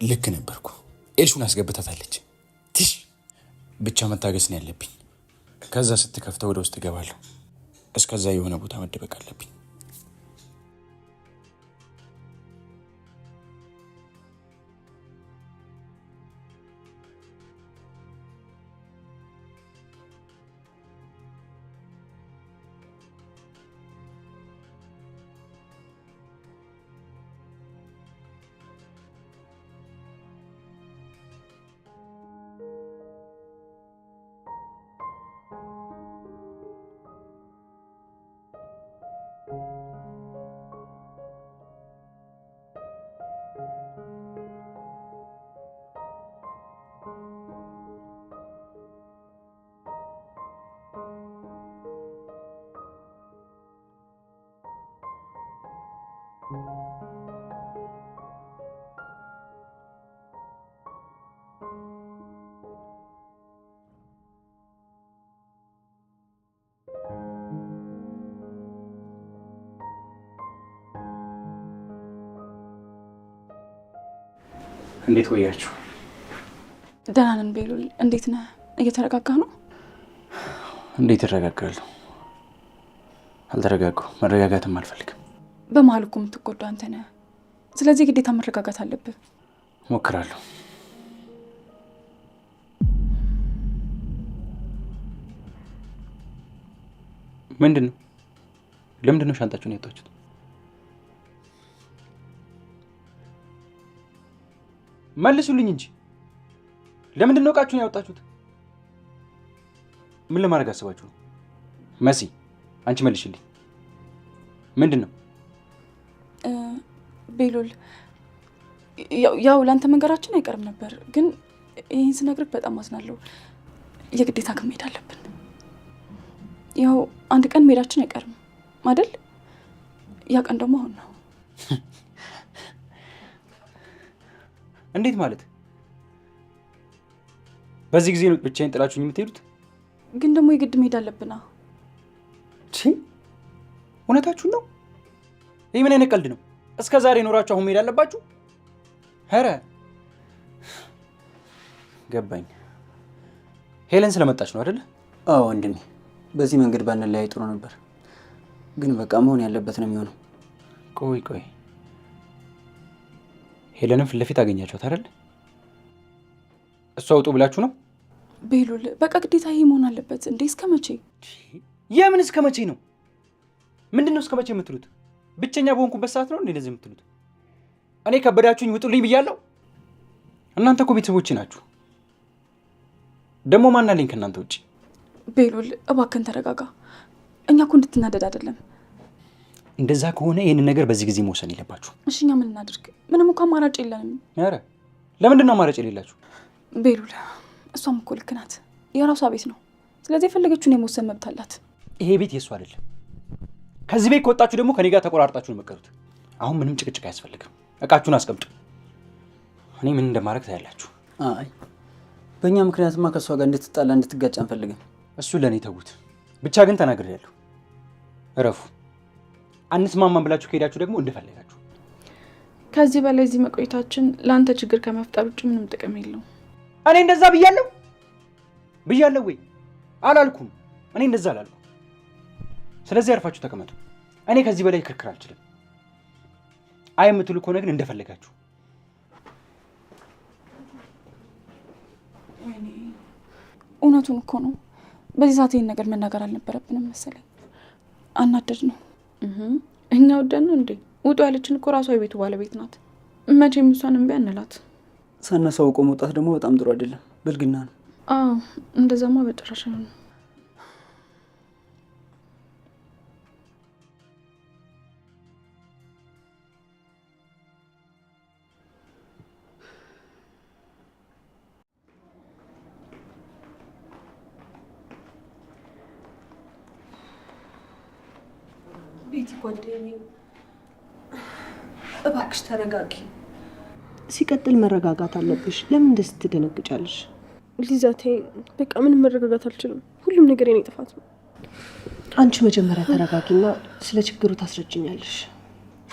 ልክ ነበርኩ። ኤልሹን አስገብታታለች። ትሽ ብቻ መታገስ ነው ያለብኝ። ከዛ ስትከፍተው ወደ ውስጥ እገባለሁ። እስከዛ የሆነ ቦታ መደበቅ አለብኝ። እንዴት ቆያችሁ? ደህና ነን ቤሉል። እንዴት ነህ? እየተረጋጋህ ነው? እንዴት እረጋጋለሁ? አልተረጋጋሁ። መረጋጋትም አልፈልግም። በመሀል እኮ የምትጎዳው አንተ ነህ። ስለዚህ ግዴታ መረጋጋት አለብህ። ሞክራለሁ። ምንድን ነው? ለምንድን ነው ሻንጣችሁን ያወጣችሁት? መልሱልኝ እንጂ ለምንድን ነው እቃችሁን ያወጣችሁት? ምን ለማድረግ አስባችሁ ነው? መሲ አንቺ መልሽልኝ። ምንድን ነው? ቤሉል ያው ላንተ መንገራችን አይቀርም ነበር፣ ግን ይህን ስነግርህ በጣም አዝናለሁ። የግዴታ ግን መሄድ አለብን። ያው አንድ ቀን መሄዳችን አይቀርም አይደል? ያ ቀን ደግሞ አሁን ነው። እንዴት ማለት? በዚህ ጊዜ ብቻዬን ጥላችሁኝ የምትሄዱት? ግን ደግሞ የግድ መሄድ አለብና። እውነታችሁን ነው? ይህ ምን አይነት ቀልድ ነው? እስከ ዛሬ ኖራችሁ አሁን መሄድ አለባችሁ? ኧረ ገባኝ። ሄለን ስለመጣች ነው አይደለ? አዎ ወንድሜ፣ በዚህ መንገድ ባንለያይ ጥሩ ነበር፣ ግን በቃ መሆን ያለበት ነው የሚሆነው። ቆይ ሄለንን ፊት ለፊት አገኛችኋት አይደል? እሷ አውጡ ብላችሁ ነው? ቤሉል በቃ ግዴታ ይሄ መሆን አለበት እንዴ? እስከ መቼ? የምን እስከ መቼ ነው? ምንድን ነው እስከ መቼ የምትሉት? ብቸኛ በሆንኩበት ሰዓት ነው እንዴ እንደዚህ የምትሉት? እኔ ከበዳችሁኝ ውጡልኝ ብያለሁ። እናንተ እኮ ቤተሰቦቼ ናችሁ። ደግሞ ማን አለኝ ከእናንተ ውጭ? ቤሉል እባክህን ተረጋጋ። እኛ እኮ እንድትናደድ አይደለም። እንደዛ ከሆነ ይህንን ነገር በዚህ ጊዜ መወሰን የለባችሁ። እሺ እኛ ምን እናድርግ? ምንም እኮ አማራጭ የለንም። ኧረ ለምንድን ነው አማራጭ የሌላችሁ? ቤሉል እሷም እኮ ልክ ናት። የራሷ ቤት ነው። ስለዚህ የፈለገችውን የመወሰን መብት አላት። ይሄ ቤት የእሱ አይደለም። ከዚህ ቤት ከወጣችሁ ደግሞ ከኔ ጋር ተቆራርጣችሁ ነው የምትቀሩት። አሁን ምንም ጭቅጭቅ አያስፈልግም። እቃችሁን አስቀምጡ። እኔ ምን እንደማድረግ ታያላችሁ። አይ በእኛ ምክንያትማ ከእሷ ጋር እንድትጣላ እንድትጋጭ አንፈልግም። እሱ ለእኔ ተዉት። ብቻ ግን ተናግሬያለሁ። እረፉ። አንስማማም ብላችሁ ከሄዳችሁ ደግሞ እንደፈለጋችሁ። ከዚህ በላይ እዚህ መቆየታችን ለአንተ ችግር ከመፍጠር ውጭ ምንም ጥቅም የለውም። እኔ እንደዛ ብያለሁ ወይ? አላልኩም። እኔ እንደዛ አላልኩም። ስለዚህ አርፋችሁ ተቀመጡ። እኔ ከዚህ በላይ ክርክር አልችልም። አይ የምትሉ ከሆነ ግን እንደፈለጋችሁ። እውነቱን እኮ ነው። በዚህ ሰዓት ይህን ነገር መናገር አልነበረብንም መሰለኝ። አናደድ ነው። እኛ ወደን ነው እንዴ? ውጡ ያለችን እኮ ራሷ የቤቱ ባለቤት ናት። መቼም እሷን እምቢ አንላት። ሳናሳውቆ መውጣት ደግሞ በጣም ጥሩ አይደለም፣ ብልግና ነው። አዎ እንደዛማ በጭራሽ ነው። ቤቲ ጓደኛዬ እባክሽ ተረጋጊ። ሲቀጥል መረጋጋት አለብሽ። ለምን እንደዚህ ትደነግጫለሽ? ሊዛቴ በቃ ምንም መረጋጋት አልችልም። ሁሉም ነገር የኔ ጥፋት ነው። አንቺ መጀመሪያ ተረጋጊና ስለ ችግሩ ታስረጅኛለሽ።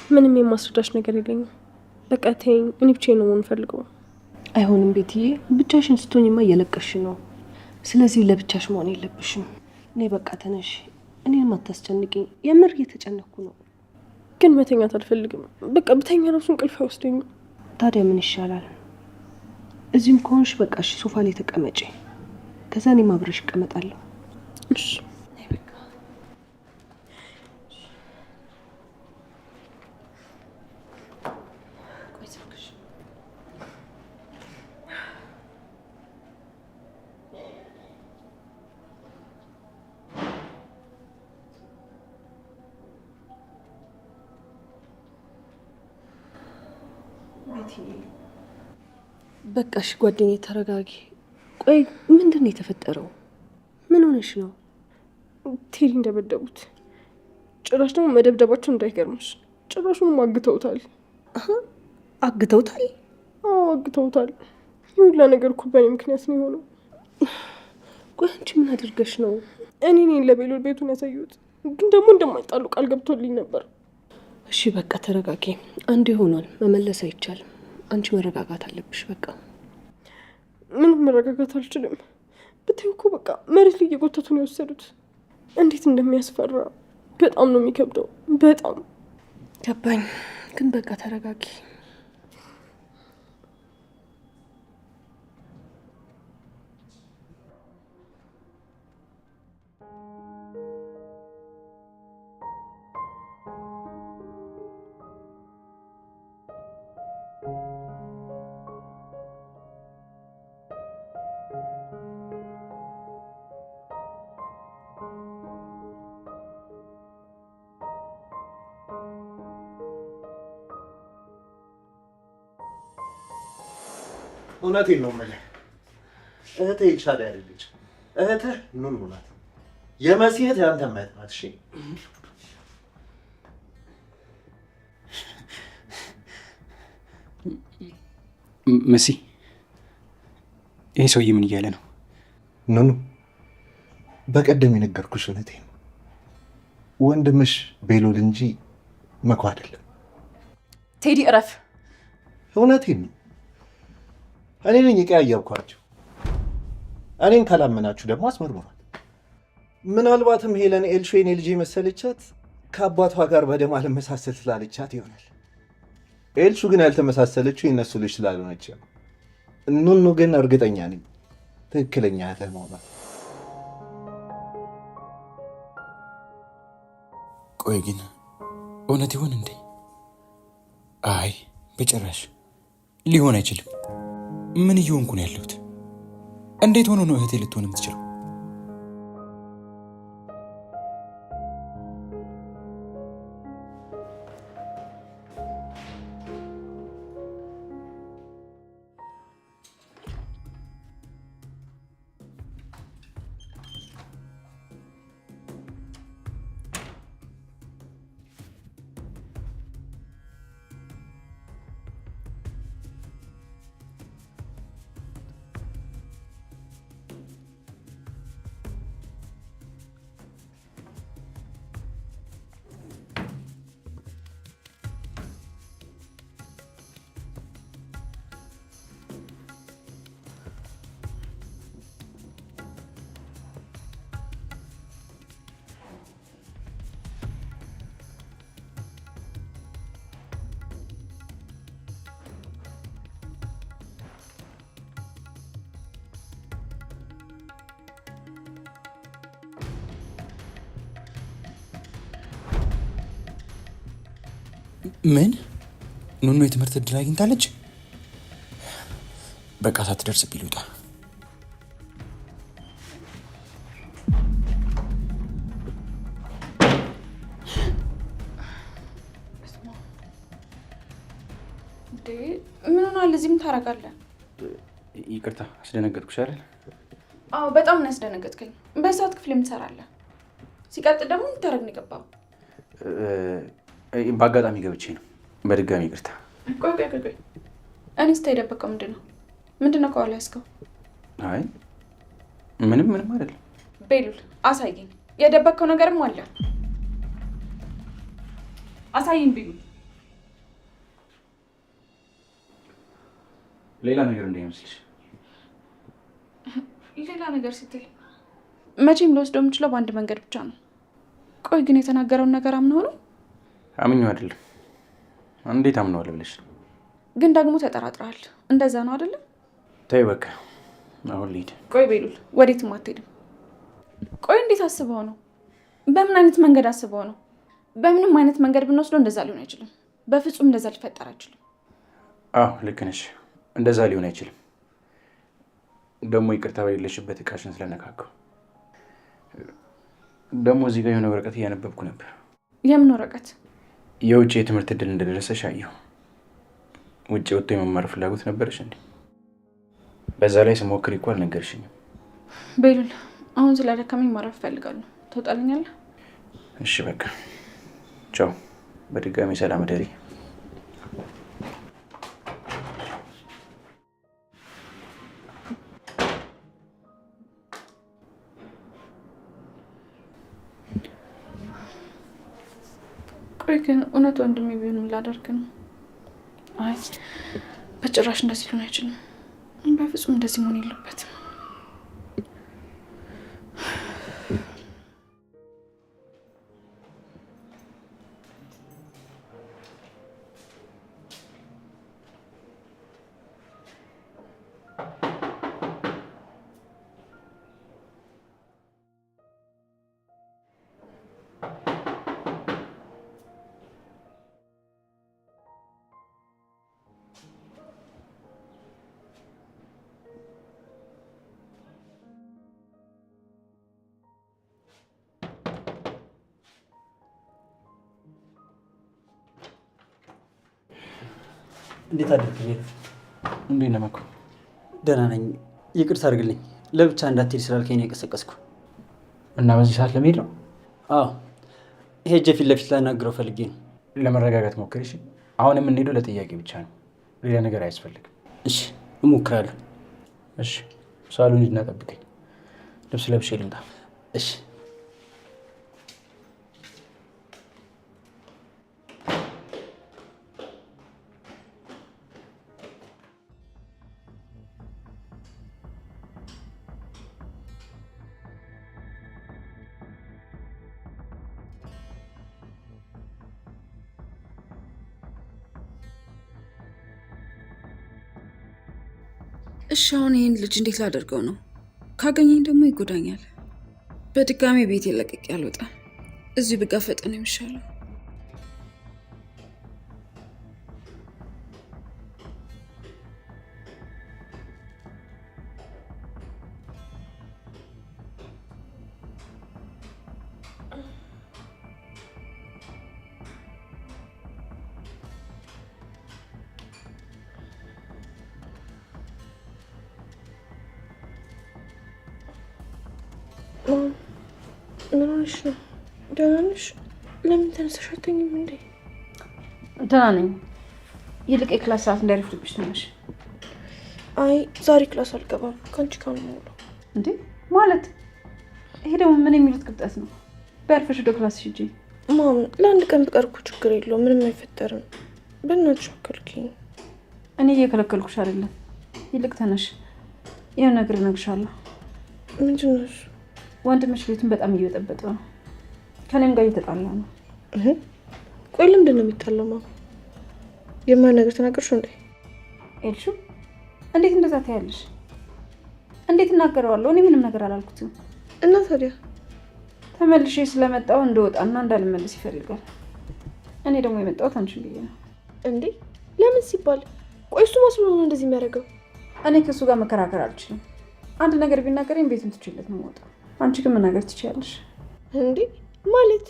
ምንም የማስረዳሽ ነገር የለኝም። በቃ ተይኝ። እኔ ብቻዬን ነው የምፈልገው። አይሆንም ቤትዬ፣ ብቻሽን ስትሆኝማ እየለቀሽ ነው። ስለዚህ ለብቻሽ መሆን የለብሽም። እኔ በቃ ተነሽ፣ እኔንም አታስጨንቂኝ። የምር እየተጨነኩ ነው። ግን መተኛት አልፈልግም። በቃ ብተኛ ራሱ እንቅልፍ አይወስደኝም። ታዲያ ምን ይሻላል? እዚህም ከሆንሽ በቃ እሺ፣ ሶፋ ላይ ተቀመጪ። ከዛ እኔም አብረሽ እቀመጣለሁ። እሺ በቃሽ ጓደኛዬ፣ ተረጋጊ። ቆይ ምንድን ነው የተፈጠረው? ምን ሆነሽ ነው? ቴዲ እንደበደቡት፣ ጭራሽ ደግሞ መደብደባቸው እንዳይገርምሽ፣ ጭራሹንም አግተውታል። አግተውታል? አዎ አግተውታል። የሁላ ነገር እኮ በእኔ ምክንያት ነው የሆነው። ቆይ አንቺ ምን አድርገሽ ነው? እኔ ለቤሎል ቤቱን ያሳዩት፣ ግን ደግሞ እንደማይጣሉ ቃል ገብቶልኝ ነበር። እሺ በቃ ተረጋጊ። አንድ ይሆናል፣ መመለስ አይቻልም። አንቺ መረጋጋት አለብሽ። በቃ ምንም መረጋጋት አልችልም። ብታዩ እኮ በቃ መሬት ላይ እየጎተቱ ነው የወሰዱት። እንዴት እንደሚያስፈራ በጣም ነው የሚከብደው። በጣም ገባኝ። ግን በቃ ተረጋጊ። እውነቴን ነው የምልህ። እህትህ ኤልሻዳይ አይደለች። እህትህ ኑኑ ናት። የመሲ እህት ያንተ እህት ናት። እሺ መሲ፣ ይሄ ሰውዬ ምን እያለ ነው? ኑኑ፣ በቀደም የነገርኩሽ እውነቴን ነው። ወንድምሽ ቤሎል እንጂ መኩ አይደለም። ቴዲ እረፍ። እውነቴን ነው። እኔ ነኝ የቀያየርኳቸው። እኔን ካላመናችሁ ደግሞ አስመርምሯል። ምናልባትም ሄለን ኤልሹ የኔ ልጅ መሰለቻት ከአባቷ ጋር በደም አልመሳሰል ስላለቻት ይሆናል። ኤልሹ ግን ያልተመሳሰለችው የነሱ ልጅ ስላልሆነች ነው። ኑኑ ግን እርግጠኛ ነኝ ትክክለኛ እህትህ መሆኗል። ቆይ ግን እውነት ይሆን እንዴ? አይ በጭራሽ ሊሆን አይችልም። ምን እየሆንኩ ነው ያለሁት? እንዴት ሆኖ ነው እህቴ ልትሆን የምትችለው? ምን? ኑኑ የትምህርት እድል አግኝታለች? በቃ ሳትደርስብኝ ልውጣ። ምን ሆናል? እዚህ ምን ታደርጋለህ? ይቅርታ አስደነገጥኩሽ አይደል? አዎ በጣም ነው ያስደነገጥከኝ። በሰዓት ክፍል የምትሰራለህ። ሲቀጥል ደግሞ የምታደርግ ነው የገባው? በአጋጣሚ ገብቼ ነው። በድጋሚ ይቅርታ። ቆይ እኔ ስታይ የደበቀው ምንድን ነው ከኋላ ያዝከው? አይ ምንም አይደለም። ቤሉል አሳየኝ። የደበቀው ነገርም አለ። አሳየኝ ቤሉል። ሌላ ነገር እንዳይመስልሽ። ሌላ ነገር ስትል መቼም ልወስደው የምችለው በአንድ መንገድ ብቻ ነው። ቆይ ግን የተናገረውን ነገር አምነው ነው? አምኜው አይደለም። እንዴት አምነዋለሁ ብለሽ ነው? ግን ደግሞ ተጠራጥረሃል። እንደዛ ነው አይደለም? ተይ በቃ አሁን ልሂድ። ቆይ ቤሉል፣ ወዴትም አትሄድም። ቆይ እንዴት አስበው ነው? በምን አይነት መንገድ አስበው ነው? በምንም አይነት መንገድ ብንወስደው እንደዛ ሊሆን አይችልም። በፍጹም እንደዛ ሊፈጠር አይችልም። አዎ ልክ ነሽ። እንደዛ ሊሆን አይችልም። ደግሞ ይቅርታ በሌለሽበት እቃሽን ስለነካከው። ደግሞ እዚህ ጋር የሆነ ወረቀት እያነበብኩ ነበር። የምን ወረቀት? የውጭ የትምህርት እድል እንደደረሰሽ አየሁ። ውጭ ወጥቶ የመማር ፍላጎት ነበረሽ እንዴ? በዛ ላይ ስሞክር እኮ አልነገርሽኝም። ቤሉል፣ አሁን ስለደከመኝ ማረፍ እፈልጋለሁ። ትወጣልኛለህ? እሺ በቃ ቻው። በድጋሚ ሰላም እደሪ። ቆይ ግን እውነት ወንድሜ ቢሆን ምን ላደርግ ነው? አይ በጭራሽ እንደዚህ ሊሆን አይችልም። በፍጹም እንደዚህ መሆን የለበትም። እንዴት አደርክ? እንዴት ነህ መኩ? ደህና ነኝ። ይቅርታ አድርግልኝ፣ ለብቻ እንዳትሄድ ስላልከኝ ነው የቀሰቀስኩ። እና በዚህ ሰዓት ለመሄድ ነው? አዎ ሄጄ ፊት ለፊት ላናግረው ፈልጌ ነው። ለመረጋጋት ሞክር እሺ። አሁን የምንሄደው ለጥያቄ ብቻ ነው፣ ሌላ ነገር አያስፈልግም። እሺ እሞክራለሁ። እሺ ሳሎን ሂድና ጠብቀኝ፣ ልብስ ለብሼ ልምጣ። እሺ እሺ አሁን ይህን ልጅ እንዴት ላደርገው ነው? ካገኘኝ ደግሞ ይጎዳኛል። በድጋሚ ቤት ለቅቄ አልወጣም። እዚሁ ብጋፈጥ ነው የሚሻለው። ምን ሆነሽ ነው? ደህና ነሽ? ለምን ተነሳሽ አትተኝም እንዴ? ደህና ነኝ። ይልቅ የክላስ ሰዓት እንዳይረፍድብሽ ትንሽ። አይ ዛሬ ክላስ አልገባም፣ ከአንቺ ጋር ነው የምውለው። እንዴ ማለት ይሄ ደግሞ ምን የሚሉት ቅብጠት ነው? በያርፈሽ ወደ ክላስ ሂጂ። ማም ለአንድ ቀን ብቀር እኮ ችግር የለውም፣ ምንም አይፈጠርም። በእናትሽ አከልኪኝ። እኔ እየከለከልኩሽ አይደለም። ይልቅ ተነሽ፣ የሆነ ነገር እነግርሻለሁ። ምንድን ነው እሱ? ወንድምሽ ቤቱን በጣም እየበጠበጠው ነው። ከኔም ጋር እየተጣላ ነው። ቆይ ለምንድን ነው የሚጣላው? ማም የማይሆን ነገር ተናገርሽ እንዴ? ኤልሹ እንዴት እንደዛ ታያለሽ? እንዴት እናገረዋለሁ? እኔ ምንም ነገር አላልኩትም። እና ታዲያ ተመልሼ ስለመጣው እንደወጣና እንዳልመለስ ይፈልጋል። እኔ ደግሞ የመጣሁት አንቺን ብዬ ነው። እንዴ ለምን ሲባል? ቆይ እሱ መስሎ ነው እንደዚህ የሚያደርገው? እኔ ከእሱ ጋር መከራከር አልችልም። አንድ ነገር ቢናገረኝ ቤቱን ትችለት ነው የምወጣው። አንቺ ግን መናገር ትችያለሽ። እንዴ ማለት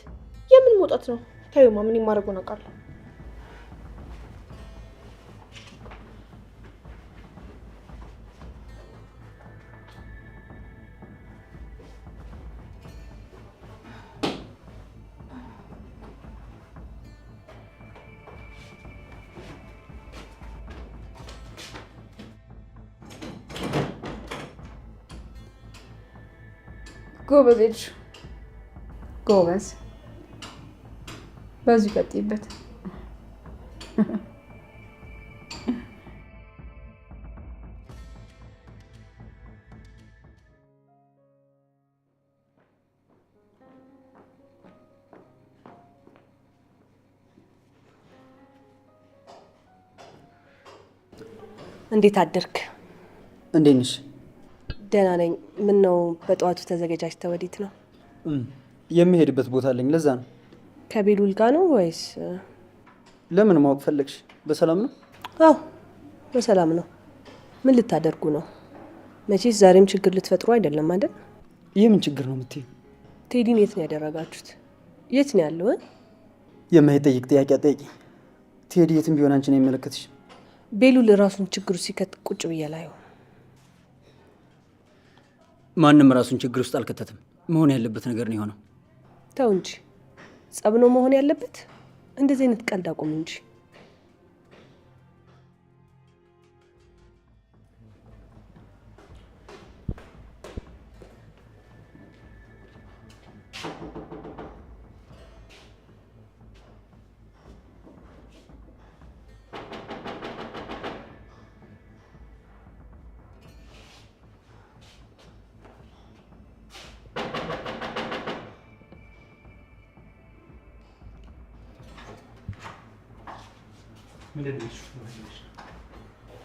የምን መውጣት ነው? ታዩማ ምን የማደርገውን አውቃለሁ። ጎበዝ ልጅ ጎበዝ። በዚሁ ቀጥይበት። እንዴት አደርክ? እንዴት ነሽ? ደህና ነኝ። ምን ነው በጠዋቱ ተዘገጃጅተህ ወዴት ነው? የምሄድበት ቦታ አለኝ፣ ለዛ ነው። ከቤሉል ጋር ነው ወይስ? ለምን ማወቅ ፈለግሽ? በሰላም ነው? አዎ በሰላም ነው። ምን ልታደርጉ ነው? መቼስ ዛሬም ችግር ልትፈጥሩ አይደለም አይደል? የምን ችግር ነው የምትይው? ቴዲን የት ነው ያደረጋችሁት? የት ነው ያለው? የማይጠይቅ ጥያቄ አጠያቂ። ቴዲ የትም ቢሆን አንቺን አይመለከትሽ። ቤሉል ራሱን ችግሩ ሲከት ቁጭ ብዬ ላየው። ማንም ራሱን ችግር ውስጥ አልከተትም። መሆን ያለበት ነገር ነው የሆነው። ተው እንጂ ጸብ ነው መሆን ያለበት። እንደዚህ አይነት ቀልድ አቁም እንጂ።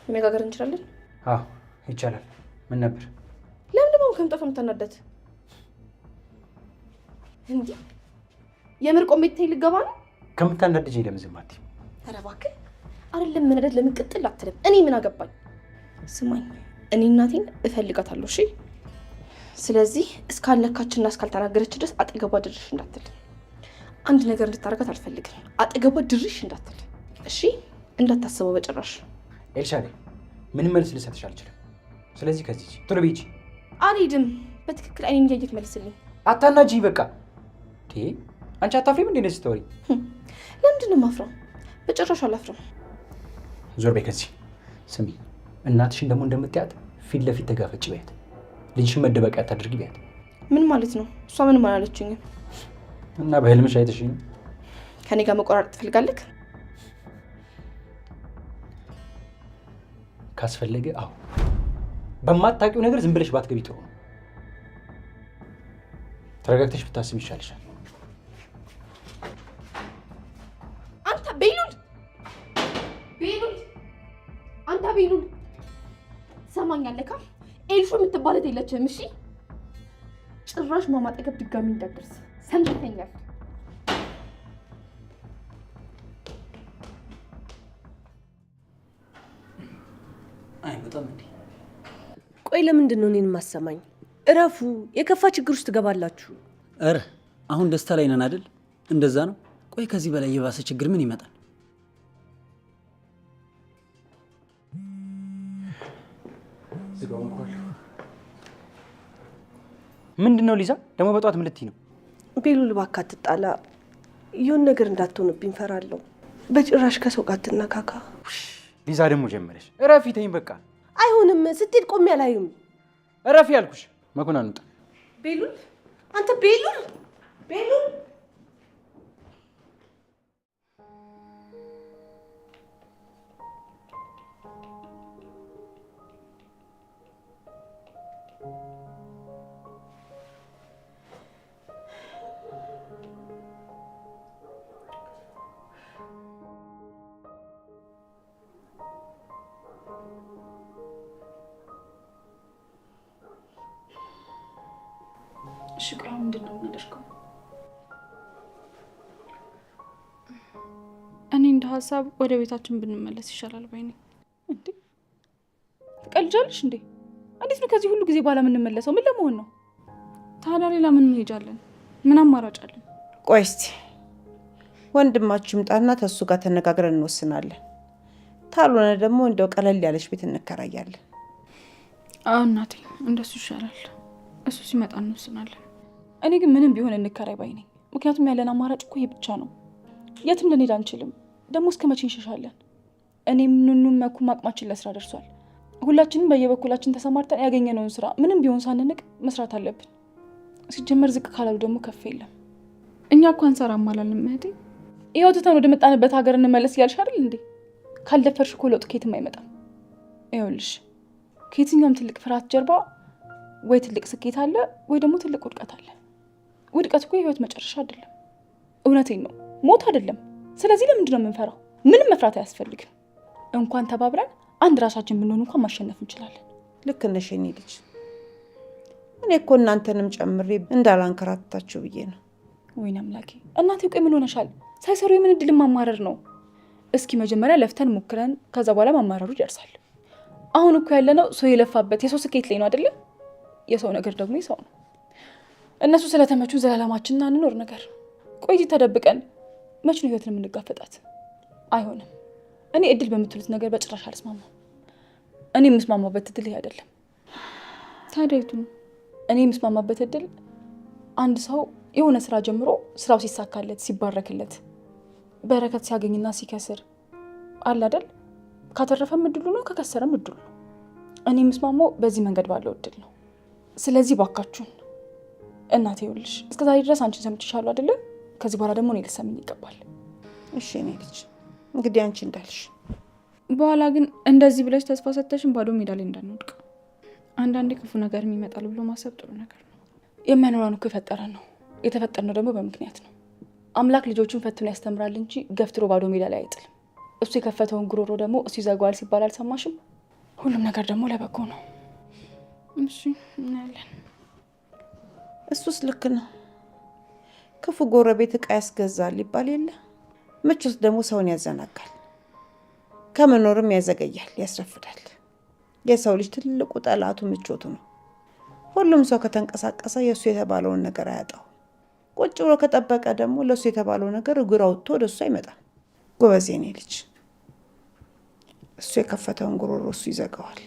መነጋገር እንችላለን? አዎ ይቻላል። ምን ነበር? ለምን ደግሞ ከምጠፋ የምታናደድ እንዴ? የምር ቆሜ ትተይ ልገባ ነው? ከምታናደጅ ለምን ዝም አትይም? ኧረ እባክህ አይደለም መነደድ ለምን ቅጥል አትልም? እኔ ምን አገባኝ? ስማኝ፣ እኔ እናቴን እፈልጋታለሁ። እሺ፣ ስለዚህ እስካልነካችና እስካልተናገረች ድረስ አጠገቧ ድርሽ እንዳትል። አንድ ነገር እንድታረጋት አልፈልግም። አጠገቧ ድርሽ እንዳትል። እሺ፣ እንዳታስበው በጭራሽ። ኤልሻዴ ምንም መልስ ልሰጥሽ አልችልም። ስለዚህ ከዚህ ቶሎ ቤጂ። አልሄድም። በትክክል አይኔን እያየት መልስልኝ። አታናጂ። በቃ አንቺ አታፍሪም እንዴ ነዚህ ተወሪ? ለምንድን ነው የማፍረው? በጭራሽ አላፍርም። ዞር በይ ከዚህ። ስሚ፣ እናትሽን ደግሞ እንደምትያት ፊት ለፊት ተጋፈጭ በያት። ልጅሽን መደበቂያ አታድርጊ በያት። ምን ማለት ነው? እሷ ምንም አላለችኝም። እና በህልምሽ አይተሽኝ ከኔ ጋር መቆራረጥ ትፈልጋለህ? ካስፈለገ አዎ፣ በማታውቂው ነገር ዝም ብለሽ ባትገቢ ጥሩ ነው። ተረጋግተሽ ብታስብ ይሻልሻል። አንተ ቤሉል፣ አንተ ቤሉል ሰማኛለካ? ኤልሾ የምትባለት የለችም። እሺ፣ ጭራሽ ማማ አጠገብ ድጋሚ እንዳትደርስ ሰምተኛል። አይ በጣም እንዴ! ቆይ ለምንድን ነው እኔን ማሰማኝ? እረፉ። የከፋ ችግር ውስጥ ትገባላችሁ። ኧረ አሁን ደስታ ላይ ነን አይደል? እንደዛ ነው። ቆይ ከዚህ በላይ የባሰ ችግር ምን ይመጣል? ምንድን ነው ሊዛ? ደግሞ በጠዋት ምን ልትይ ነው? ቤሉል እባክህ አትጣላ። ይሁን ነገር እንዳትሆንብኝ ፈራለሁ። በጭራሽ ከሰው ጋር አትነካካ። ሊዛ ደግሞ ጀመረሽ። እረፊ ተይኝ በቃ። አይሆንም። ስትሄድ ቆሜ አላይም። እረፊ ያልኩሽ። መኮንን አንውጣ። ቤሉል፣ አንተ ቤሉል። እሺ ቆይ ምንድን ነው የምናደርገው? እኔ እንደ ሀሳብ ወደ ቤታችን ብንመለስ ይሻላል ባይ ነኝ። እንዴ ትቀልጃለሽ እንዴ? እንዴት ነው ከዚህ ሁሉ ጊዜ በኋላ የምንመለሰው? ምን ለመሆን ነው ታዲያ? ሌላ ምን እንሄጃለን? ምን አማራጭ አለን? ቆይ እስቲ ወንድማችሁ ይምጣና ከእሱ ጋር ተነጋግረን እንወስናለን። ታልሆነ ደግሞ እንደው ቀለል ያለች ቤት እንከራያለን። አዎ እናቴ፣ እንደሱ ይሻላል። እሱ ሲመጣ እንወስናለን። እኔ ግን ምንም ቢሆን እንከራይ ባይ ነኝ። ምክንያቱም ያለን አማራጭ እኮ ይሄ ብቻ ነው። የትም ልንሄድ አንችልም። ደግሞ እስከ መቼ እንሸሻለን? እኔም ኑኑም መኩም አቅማችን ለስራ ደርሷል። ሁላችንም በየበኩላችን ተሰማርተን ያገኘነውን ስራ ምንም ቢሆን ሳንንቅ መስራት አለብን። ሲጀመር ዝቅ ካላሉ ደግሞ ከፍ የለም። እኛ እኮ አንሰራም አላልንም እህቴ። ይኸው ትተን ወደ መጣንበት ሀገር እንመለስ እያልሽ አይደል እንዴ? ካልደፈርሽ እኮ ለውጥ ከየትም አይመጣም። ይኸውልሽ ከየትኛውም ትልቅ ፍርሃት ጀርባ ወይ ትልቅ ስኬት አለ ወይ ደግሞ ትልቅ ውድቀት አለ። ውድቀት እኮ የህይወት መጨረሻ አይደለም። እውነቴን ነው፣ ሞት አይደለም። ስለዚህ ለምንድን ነው የምንፈራው? ምንም መፍራት አያስፈልግም። እንኳን ተባብረን አንድ ራሳችን ብንሆን እንኳን ማሸነፍ እንችላለን። ልክ ነሽ የኔ ልጅ። እኔ እኮ እናንተንም ጨምሬ እንዳላንከራታችሁ ብዬ ነው። ወይኔ አምላኬ! እናቴ ቆይ ምን ሆነሻል? ሳይሰሩ የምን እድል ማማረር ነው? እስኪ መጀመሪያ ለፍተን ሞክረን ከዛ በኋላ ማማረሩ ይደርሳል። አሁን እኮ ያለነው ሰው የለፋበት የሰው ስኬት ላይ ነው አይደለም? የሰው ነገር ደግሞ የሰው ነው። እነሱ ስለተመቹ ዘላለማችንን አንኖር ነገር። ቆይ ተደብቀን መች ነው ህይወትን የምንጋፈጣት? አይሆንም። እኔ እድል በምትሉት ነገር በጭራሽ አልስማማም። እኔ የምስማማበት እድል ይሄ አይደለም። ታዲያ የቱ ነው? እኔ የምስማማበት እድል አንድ ሰው የሆነ ስራ ጀምሮ ስራው ሲሳካለት ሲባረክለት በረከት ሲያገኝና ሲከስር አለ አይደል? ካተረፈም እድሉ ነው፣ ከከሰረም እድሉ ነው። እኔ የምስማማው በዚህ መንገድ ባለው እድል ነው። ስለዚህ ባካችሁን እናቴ ይኸውልሽ፣ እስከዛሬ ድረስ አንቺን ሰምቼሻለሁ አይደለ? ከዚህ በኋላ ደግሞ እኔ ልሰሚኝ ይገባል። እሺ እኔ ልጅ እንግዲህ አንቺ እንዳልሽ። በኋላ ግን እንደዚህ ብለሽ ተስፋ ሰጥተሽን ባዶ ሜዳ ላይ እንዳንወድቅ። አንዳንዴ ክፉ ነገር የሚመጣል ብሎ ማሰብ ጥሩ ነገር ነው። የሚያኖረን እኮ የፈጠረን ነው። የተፈጠርነው ደግሞ በምክንያት ነው። አምላክ ልጆቹን ፈትኖ ያስተምራል እንጂ ገፍትሮ ባዶ ሜዳ ላይ አይጥልም። እሱ የከፈተውን ጉሮሮ ደግሞ እሱ ይዘጋዋል ሲባል አልሰማሽም? ሁሉም ነገር ደግሞ ለበጎ ነው። እሺ እናያለን። እሱስ ልክ ነው። ክፉ ጎረቤት ዕቃ ያስገዛል ይባል የለ? ምቾት ደግሞ ሰውን ያዘናጋል፣ ከመኖርም ያዘገያል፣ ያስረፍዳል። የሰው ልጅ ትልቁ ጠላቱ ምቾቱ ነው። ሁሉም ሰው ከተንቀሳቀሰ የእሱ የተባለውን ነገር አያጣው። ቁጭ ብሎ ከጠበቀ ደግሞ ለእሱ የተባለው ነገር እግር አውጥቶ ወደ እሱ አይመጣም። ጎበዜ የኔ ልጅ፣ እሱ የከፈተውን ጉሮሮ እሱ ይዘጋዋል።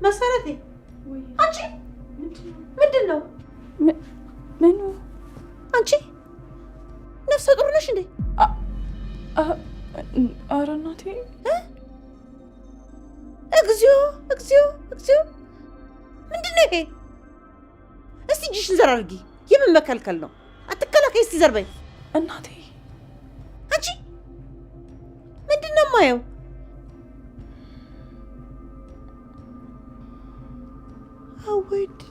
መሰረቴ አንቺ ምንድን ነው? ምኑ? አንቺ ነፍሰ ጡር ነሽ እንዴ? ኧረ እናቴ! እግዚኦ እግዚኦ እግዚኦ! ምንድን ነው ይሄ? እስቲ እጅሽን ዘር አድርጊ። የምን መከልከል ነው? አትከላከይ። እስቲ ዘር በይ እናቴ። አንቺ ምንድን ነው የማየው? አወድሌ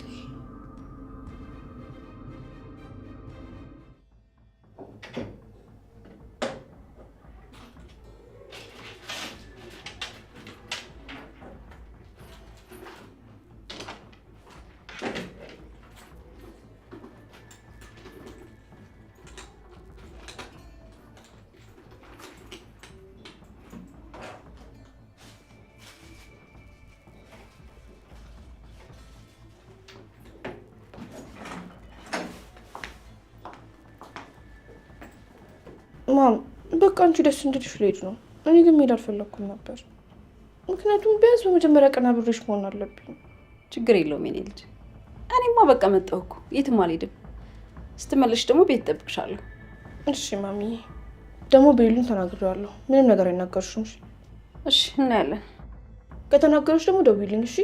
ማም በቃ አንቺ ደስ እንድልሽ ልሄድ ነው። እኔ ግን መሄድ አልፈለኩም ነበር። ምክንያቱም ቢያንስ በመጀመሪያ ቀን አብሬሽ መሆን አለብኝ። ችግር የለውም የኔ ልጅ። እኔማ በቃ መጣሁ እኮ የትም አልሄድም። ስትመለሽ ደግሞ ቤት እጠብቅሻለሁ። እሺ ማሚዬ። ደግሞ በሌሉን ተናግሬዋለሁ። ምንም ነገር አይናገርሽም። እሺ እናያለን። ከተናገረሽ ደግሞ ደውይልኝ። እሺ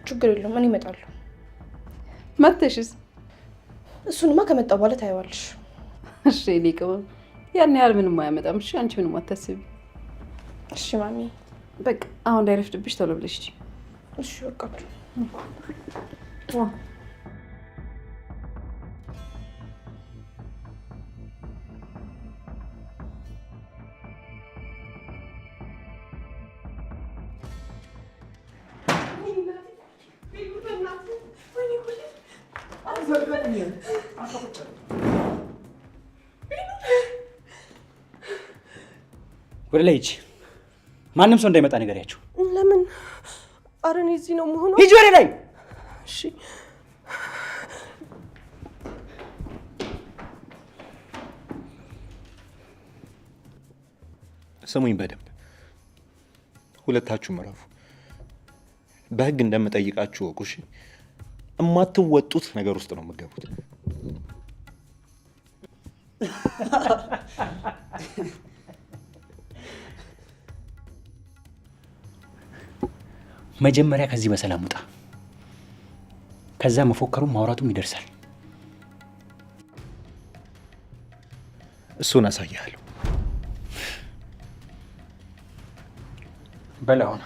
ችግር የለውም እኔ እመጣለሁ። መጥተሽስ? እሱንማ ከመጣ በኋላ ታየዋለሽ። እሺ እኔ ቅመም ያን ያህል ምንም አያመጣም። እሺ አንቺ ምንም አታስቢ። እሺ ማሚ። በቃ አሁን እንዳይረፍድብሽ ቶሎ ብለሽ ሂጂ። እሺ በቃ ወደ ላይ ሂጂ። ማንም ሰው እንዳይመጣ ንገሪያቸው። ለምን? ኧረ እኔ እዚህ ነው የምሆነው። ሂጂ ወደ ላይ። እሺ ስሙኝ በደንብ ሁለታችሁም እረፉ። በህግ እንደምጠይቃችሁ ወቁ። እሺ የማትወጡት ነገር ውስጥ ነው የምትገቡት። መጀመሪያ ከዚህ በሰላም ውጣ። ከዛ መፎከሩም ማውራቱም ይደርሳል። እሱን አሳያለሁ። በላውን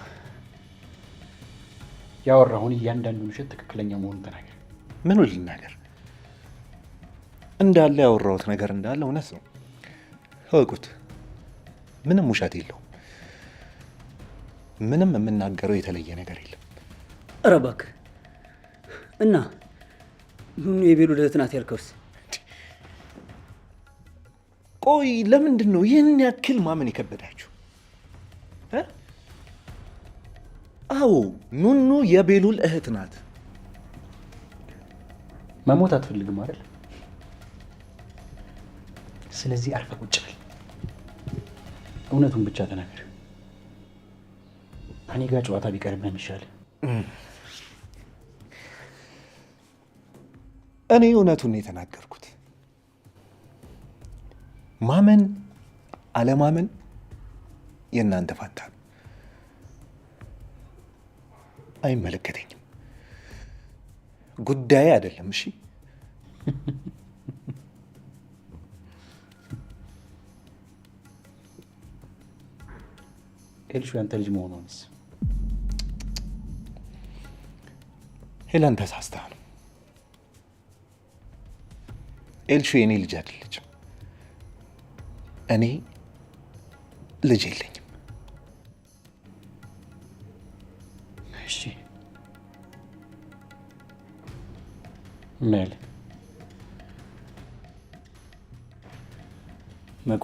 ያወራሁን እያንዳንዱን ውሸት ትክክለኛ መሆኑን ተናገር። ምን ልናገር? እንዳለ ያወራሁት ነገር እንዳለ እውነት ነው። እወቁት፣ ምንም ውሸት የለውም። ምንም የምናገረው የተለየ ነገር የለም። ኧረ እባክህ እና ኑኑ የቤሉል እህት ናት ያልከውስ? ቆይ ለምንድን ነው ይህን ያክል ማመን የከበዳችሁ? አዎ ኑኑ የቤሉል እህት ናት። መሞት አትፈልግም አይደል? ስለዚህ አርፈህ ቁጭ በል። እውነቱን ብቻ ተናገር። ከኔ ጋር ጨዋታ ቢቀርብ ነው የሚሻለው። እኔ እውነቱን ነው የተናገርኩት። ማመን አለማመን የእናንተ ፋንታ ነው። አይመለከተኝም፣ ጉዳይ አይደለም። እሺ ኤልሹ ያንተ ልጅ መሆኗንስ? ሄለን ተሳስታ ነው። ኤልሹ የኔ ልጅ አይደለችም። እኔ ልጅ የለኝም። እሺ ሜል መጉ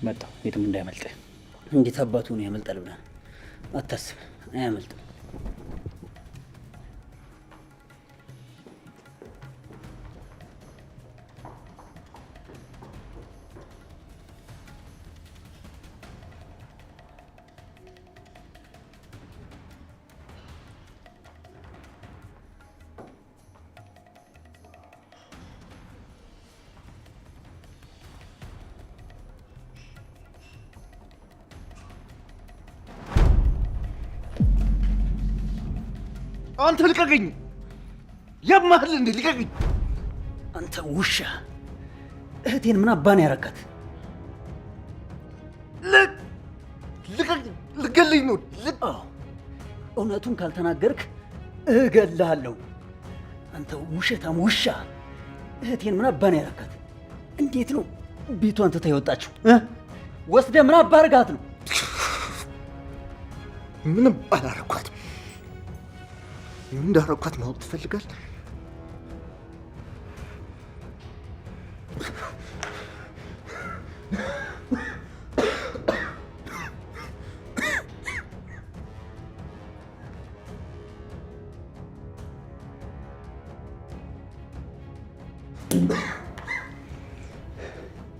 መጣሁ። የትም እንዳያመልጥ። እንዴት አባቱ ነው ያመልጣል ብለህ አታስብ። አያመልጥም። አንተ ልቀቀኝ! ያማህል እንዴ? ልቀቀኝ! አንተ ውሻ! እህቴን ምን አባን ያረካት? ልገልኝ ነው። እውነቱን ካልተናገርክ እገልሃለሁ። አንተ ውሸታም ውሻ! እህቴን ምን አባን ያረካት? እንዴት ነው ቤቷን ትታ የወጣችው? ወስደህ ምን አባ አርጋት ነው? ምንም አላረኳትም። እንዳረኳት ማወቅ ትፈልጋል?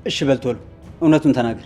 እሺ በል ቶሎ እውነቱን ተናገር።